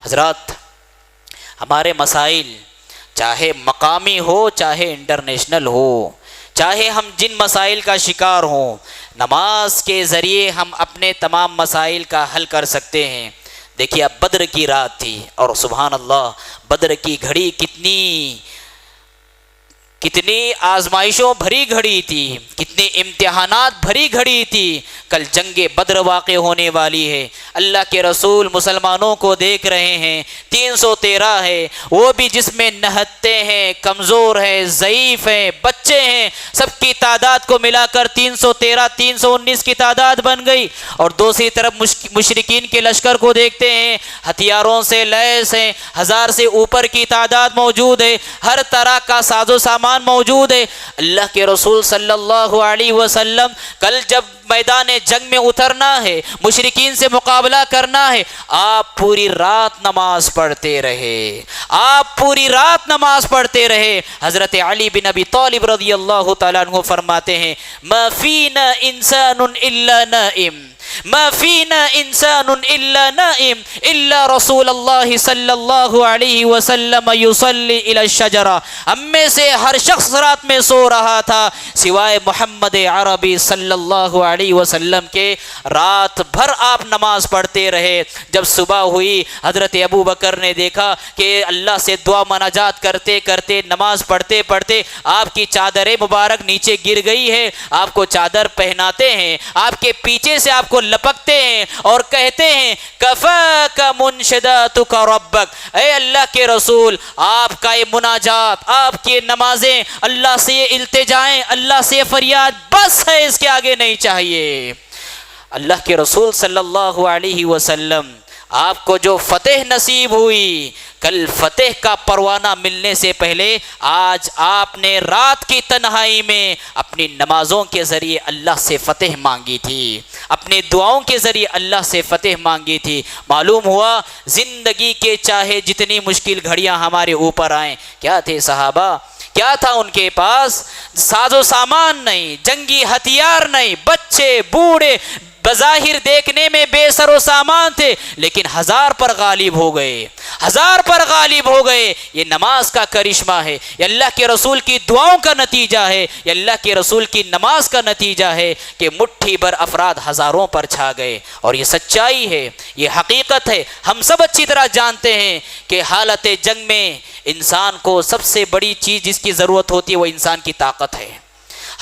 حضرات، ہمارے مسائل چاہے مقامی ہو چاہے انٹرنیشنل ہو، چاہے ہم جن مسائل کا شکار ہوں، نماز کے ذریعے ہم اپنے تمام مسائل کا حل کر سکتے ہیں۔ دیکھیے اب بدر کی رات تھی اور سبحان اللہ بدر کی گھڑی کتنی آزمائشوں بھری گھڑی تھی، کتنے امتحانات بھری گھڑی تھی۔ کل جنگ بدر واقع ہونے والی ہے، اللہ کے رسول مسلمانوں کو دیکھ رہے ہیں 313 ہے، وہ بھی جس میں نہتے ہیں، کمزور ہیں، ضعیف ہیں، بچے ہیں، سب کی تعداد کو ملا کر 313 319 کی تعداد بن گئی۔ اور دوسری طرف مشرکین کے لشکر کو دیکھتے ہیں، ہتھیاروں سے لیس ہیں، 1000 سے اوپر کی تعداد موجود ہے، ہر طرح کا ساز و سامان موجود ہے۔ اللہ کے رسول صلی اللہ علیہ وسلم کل جب میدان جنگ میں اترنا ہے، مشرکین سے مقابلہ کرنا ہے، آپ پوری رات نماز پڑھتے رہے، آپ پوری رات نماز پڑھتے رہے۔ حضرت علی بن ابی طالب رضی اللہ تعالیٰ عنہ فرماتے ہیں ما فینا انسان الا نائم، ما فینا انسان الا نائم الا رسول اللہ صلی اللہ علیہ وسلم یصلی الی الشجرہ، ہم میں سے ہر شخص رات میں سو رہا تھا سوائے محمد عربی صلی اللہ علیہ وسلم کے، رات بھر آپ نماز پڑھتے رہے۔ جب صبح ہوئی حضرت ابو بکر نے دیکھا کہ اللہ سے دعا مناجات کرتے کرتے نماز پڑھتے پڑھتے آپ کی چادر مبارک نیچے گر گئی ہے، آپ کو چادر پہناتے ہیں، آپ کے پیچھے سے آپ کو لپکتے ہیں اور کہتے ہیں کفاک منشداتک ربک، اے اللہ کے رسول آپ کا یہ مناجات، آپ کی نمازیں، اللہ سے یہ التجائیں، اللہ سے یہ فریاد بس ہے، اس کے آگے نہیں چاہیے۔ اللہ کے رسول صلی اللہ علیہ وسلم آپ کو جو فتح نصیب ہوئی، کل فتح کا پروانہ ملنے سے پہلے آج آپ نے رات کی تنہائی میں اپنی نمازوں کے ذریعے اللہ سے فتح مانگی تھی، اپنے دعاؤں کے ذریعے اللہ سے فتح مانگی تھی۔ معلوم ہوا زندگی کے چاہے جتنی مشکل گھڑیاں ہمارے اوپر آئیں، کیا تھے صحابہ، کیا تھا ان کے پاس؟ ساز و سامان نہیں، جنگی ہتھیار نہیں، بچے بوڑھے بظاہر دیکھنے میں بے سر و سامان تھے، لیکن 1000 پر غالب ہو گئے، 1000 پر غالب ہو گئے۔ یہ نماز کا کرشمہ ہے، یہ اللہ کے رسول کی دعاؤں کا نتیجہ ہے، یہ اللہ کے رسول کی نماز کا نتیجہ ہے کہ مٹھی بھر افراد ہزاروں پر چھا گئے۔ اور یہ سچائی ہے، یہ حقیقت ہے، ہم سب اچھی طرح جانتے ہیں کہ حالت جنگ میں انسان کو سب سے بڑی چیز جس کی ضرورت ہوتی ہے وہ انسان کی طاقت ہے۔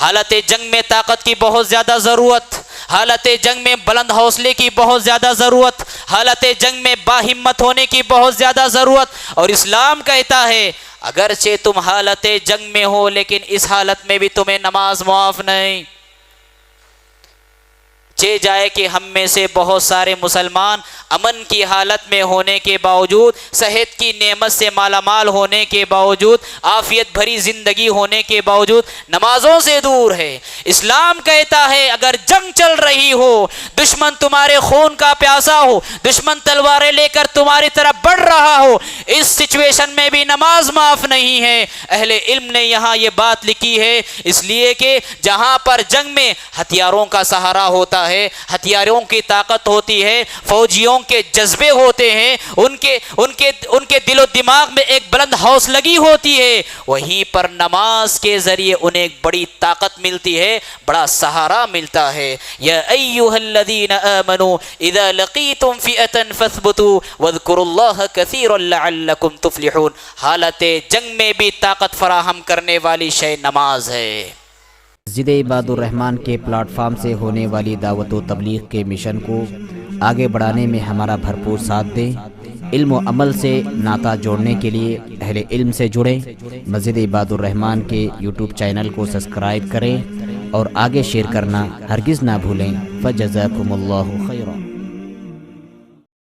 حالت جنگ میں طاقت کی بہت زیادہ ضرورت، حالت جنگ میں بلند حوصلے کی بہت زیادہ ضرورت، حالت جنگ میں باہمت ہونے کی بہت زیادہ ضرورت۔ اور اسلام کہتا ہے اگرچہ تم حالت جنگ میں ہو لیکن اس حالت میں بھی تمہیں نماز معاف نہیں۔ جائے کہ ہم میں سے بہت سارے مسلمان امن کی حالت میں ہونے کے باوجود، صحت کی نعمت سے مالا مال ہونے کے باوجود، عافیت بھری زندگی ہونے کے باوجود نمازوں سے دور ہے۔ اسلام کہتا ہے اگر جنگ چل رہی ہو، دشمن تمہارے خون کا پیاسا ہو، دشمن تلواریں لے کر تمہاری طرف بڑھ رہا ہو، اس سچویشن میں بھی نماز معاف نہیں ہے۔ اہل علم نے یہاں یہ بات لکھی ہے اس لیے کہ جہاں پر جنگ میں ہتھیاروں کا سہارا ہوتا ہے، ہتھیاروں کی طاقت ہوتی ہے، فوجیوں کے جذبے ہوتے ہیں، ان کے دل و دماغ میں ایک بلند حوصلگی ہوتی ہے، وہیں پر نماز کے ذریعے انہیں ایک بڑی طاقت ملتی ہے، بڑا سہارا ملتا ہے۔ یا ایھا الذین آمنوا اذا لقیتم فئۃ فاثبتوا واذکروا اللہ کثیرا لعلکم تفلحون۔ حالت جنگ میں بھی طاقت فراہم کرنے والی شے نماز ہے۔ مسجد عباد الرحمن کے پلیٹ فارم سے ہونے والی دعوت و تبلیغ کے مشن کو آگے بڑھانے میں ہمارا بھرپور ساتھ دیں۔ علم و عمل سے ناطہ جوڑنے کے لیے اہل علم سے جڑیں۔ مسجد عباد الرحمن کے یوٹیوب چینل کو سبسکرائب کریں اور آگے شیئر کرنا ہرگز نہ بھولیں۔ فجزاکم اللہ